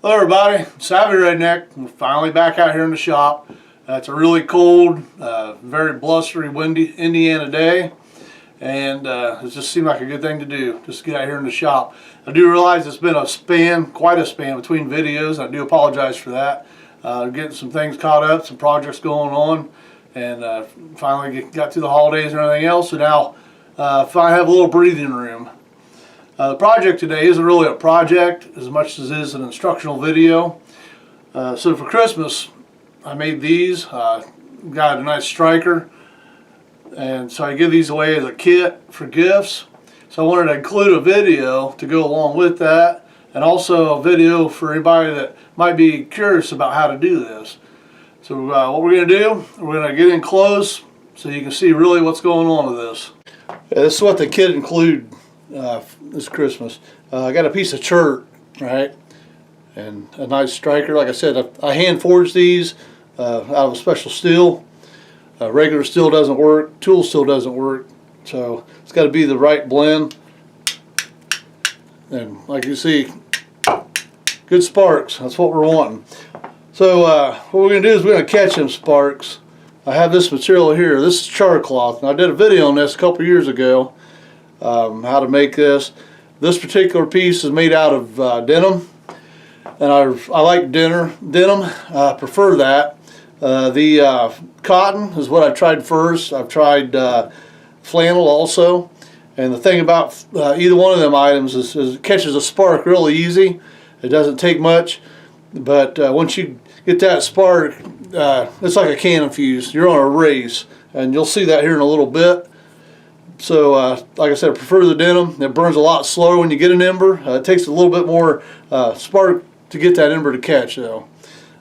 Hello everybody, Savvy Redneck. We're finally back out here in the shop. It's a really cold, very blustery, windy Indiana day, and it just seemed like a good thing to do, just to get out here in the shop. I do realize it's been a span, quite a span between videos. I do apologize for that. Getting some things caught up, some projects going on, and finally got through the holidays and everything else, so now finally have a little breathing room. The project today isn't really a project as much as it is an instructional video. So for Christmas, I made these. Got a nice striker, and so I give these away as a kit for gifts. So I wanted to include a video to go along with that, and also a video for anybody that might be curious about how to do this. So what we're going to do, we're going to get in close so you can see really what's going on with this. This is what the kit included. This Christmas, I got a piece of chert, right, and a nice striker. Like I said, I hand forged these out of a special steel. Regular steel doesn't work, tool steel doesn't work, so it's got to be the right blend. And like you see, good sparks. That's what we're wanting. So what we're going to do is we're going to catch them sparks. I have this material here. This is char cloth, and I did a video on this a couple years ago. How to make this. This particular piece is made out of denim, and I like denim. I prefer that. The cotton is what I've tried first. I've tried flannel also, and the thing about either one of them items is it catches a spark really easy. It doesn't take much, but once you get that spark, it's like a cannon fuse. You're on a race, and you'll see that here in a little bit. So, like I said, I prefer the denim. It burns a lot slower when you get an ember. It takes a little bit more spark to get that ember to catch, though.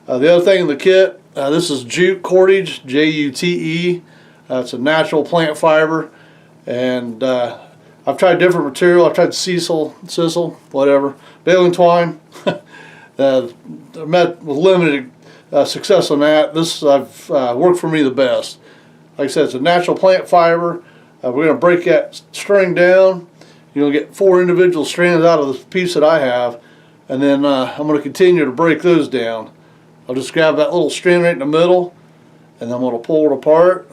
The other thing in the kit, this is jute cordage, J-U-T-E. It's a natural plant fiber, and I've tried different material. I've tried sisal, whatever, baling twine. I met with limited success on that. This I've worked for me the best. Like I said, it's a natural plant fiber. We're going to break that string down. You'll get 4 individual strands out of the piece that I have, and then I'm going to continue to break those down. I'll just grab that little strand right in the middle, and then I'm going to pull it apart,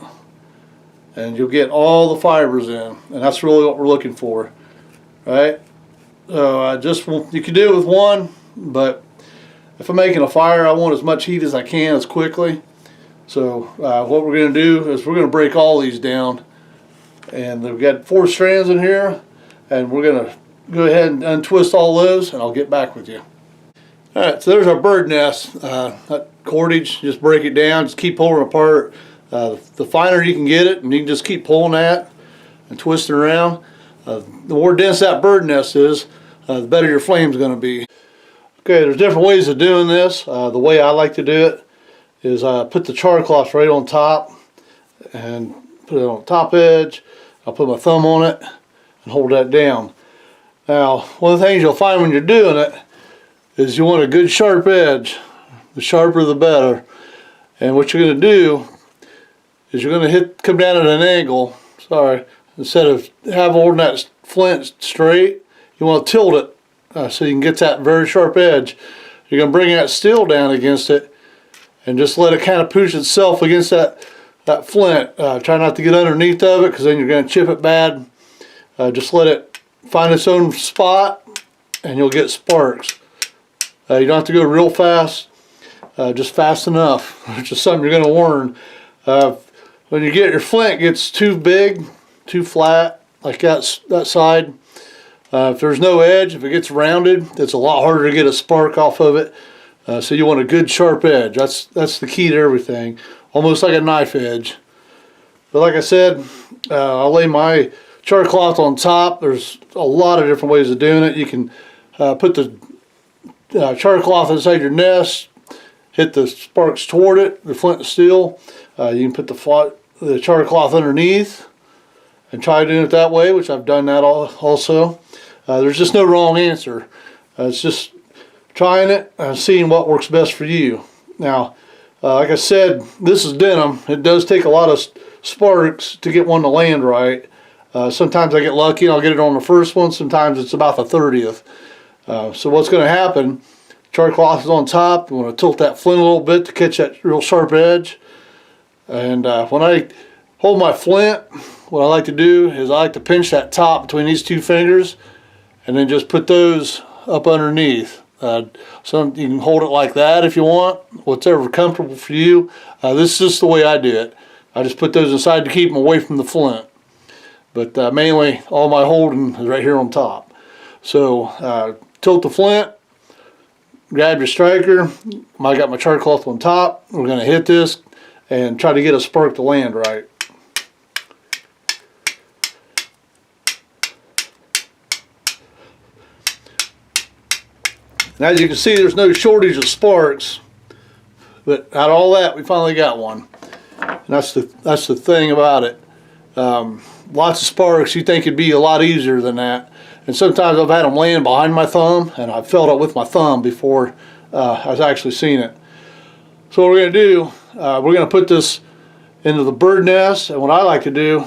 and you'll get all the fibers in, and that's really what we're looking for, right? So you can do it with one, but if I'm making a fire, I want as much heat as I can as quickly. So what we're going to do is we're going to break all these down. And we've got 4 strands in here, and we're going to go ahead and untwist all those, and I'll get back with you. Alright, so there's our bird nest. That cordage, just break it down, just keep pulling it apart. The finer you can get it, and you can just keep pulling that and twisting around. The more dense that bird nest is, the better your flame's going to be. Okay, there's different ways of doing this. The way I like to do it is put the char cloth right on top and put it on the top edge. I'll put my thumb on it and hold that down. Now, one of the things you'll find when you're doing it is you want a good sharp edge. The sharper the better. And what you're going to do is you're going to come down at an angle. Sorry, instead of holding that flint straight, you want to tilt it so you can get that very sharp edge. You're going to bring that steel down against it and just let it kind of push itself against that flint. Try not to get underneath of it, because then you're going to chip it bad. Just let it find its own spot, and you'll get sparks. You don't have to go real fast, just fast enough, which is something you're going to learn. When you get your flint gets too big, too flat, like that side, if there's no edge, if it gets rounded, it's a lot harder to get a spark off of it. So you want a good sharp edge. That's the key to everything. Almost like a knife edge. But like I said, I'll lay my char cloth on top. There's a lot of different ways of doing it. You can put the char cloth inside your nest, hit the sparks toward it, the flint and steel. You can put the char cloth underneath and try doing it that way, which I've done that also. There's just no wrong answer. It's just trying it and seeing what works best for you. Now, like I said, this is denim. It does take a lot of sparks to get one to land right. Sometimes I get lucky and I'll get it on the first one. Sometimes it's about the 30th. So what's going to happen Char cloth is on top. You want to tilt that flint a little bit to catch that real sharp edge. And when I hold my flint, what I like to do is I like to pinch that top between these two fingers and then just put those up underneath. So you can hold it like that if you want, whatever comfortable for you. This is just the way I do it. I just put those inside to keep them away from the flint. But mainly all my holding is right here on top. So tilt the flint, grab your striker. I got my char cloth on top. We're going to hit this and try to get a spark to land right. And as you can see, there's no shortage of sparks, but out of all that, we finally got one. And that's the thing about it. Lots of sparks, you think it'd be a lot easier than that. And sometimes I've had them land behind my thumb, and I've felt it with my thumb before I've actually seen it. So what we're going to do, we're going to put this into the bird nest, and what I like to do,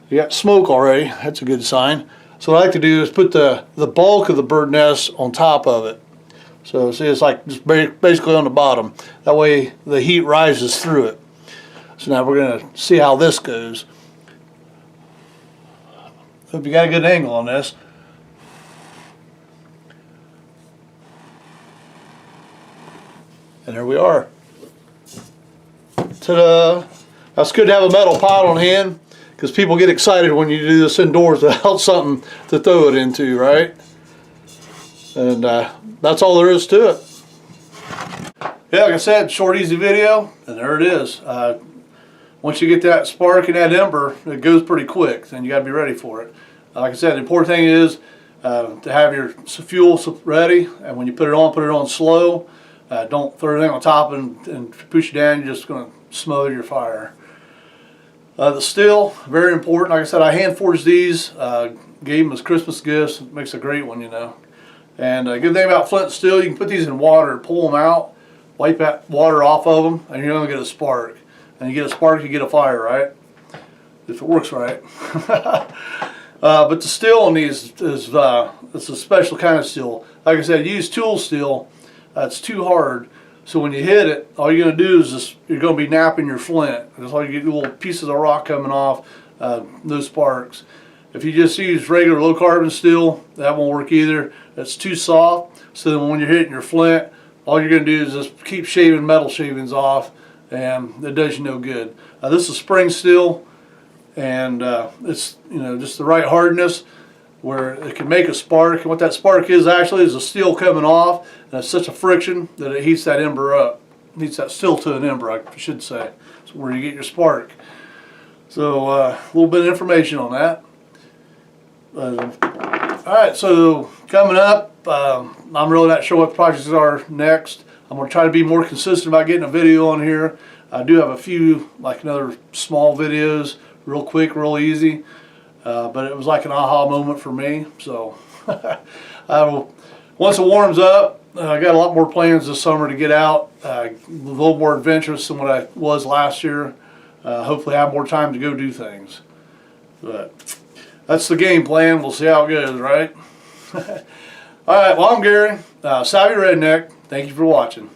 you got smoke already, that's a good sign. So what I like to do is put the bulk of the bird nest on top of it. So see, it's like just basically on the bottom. That way the heat rises through it. So now we're going to see how this goes. Hope you got a good angle on this. And there we are. Ta-da! That's good to have a metal pot on hand, because people get excited when you do this indoors without something to throw it into, right? And that's all there is to it. Yeah, like I said, short, easy video, and there it is. Once you get that spark and that ember, it goes pretty quick, and you got to be ready for it. Like I said, the important thing is to have your fuel ready, and when you put it on slow. Don't throw everything on top and push it down. You're just going to smother your fire. The steel, very important. Like I said, I hand forged these. Gave them as Christmas gifts. It makes a great one, you know. And a good thing about flint steel, you can put these in water, pull them out, wipe that water off of them, and you're going to get a spark. And you get a spark, you get a fire, right? If it works right. But the steel on these is it's a special kind of steel. Like I said, use tool steel. It's too hard. So when you hit it, all you're going to do is just, you're going to be napping your flint. That's all you get, little pieces of rock coming off, no sparks. If you just use regular low carbon steel, that won't work either. It's too soft. So then when you're hitting your flint, all you're going to do is just keep shaving metal shavings off, and it does you no good. This is spring steel, and it's, you know, just the right hardness where it can make a spark. And what that spark is actually is the steel coming off, and it's such a friction that it heats that ember up. It heats that steel to an ember, I should say. That's where you get your spark. So a little bit of information on that. Alright, so coming up, I'm really not sure what projects are next. I'm going to try to be more consistent about getting a video on here. I do have a few, like another small videos, real quick, real easy. But it was like an aha moment for me. So once it warms up, I got a lot more plans this summer to get out, a little more adventurous than what I was last year. Hopefully I have more time to go do things. But that's the game plan. We'll see how it goes, right? Alright, well, I'm Gary, Savvy Redneck. Thank you for watching.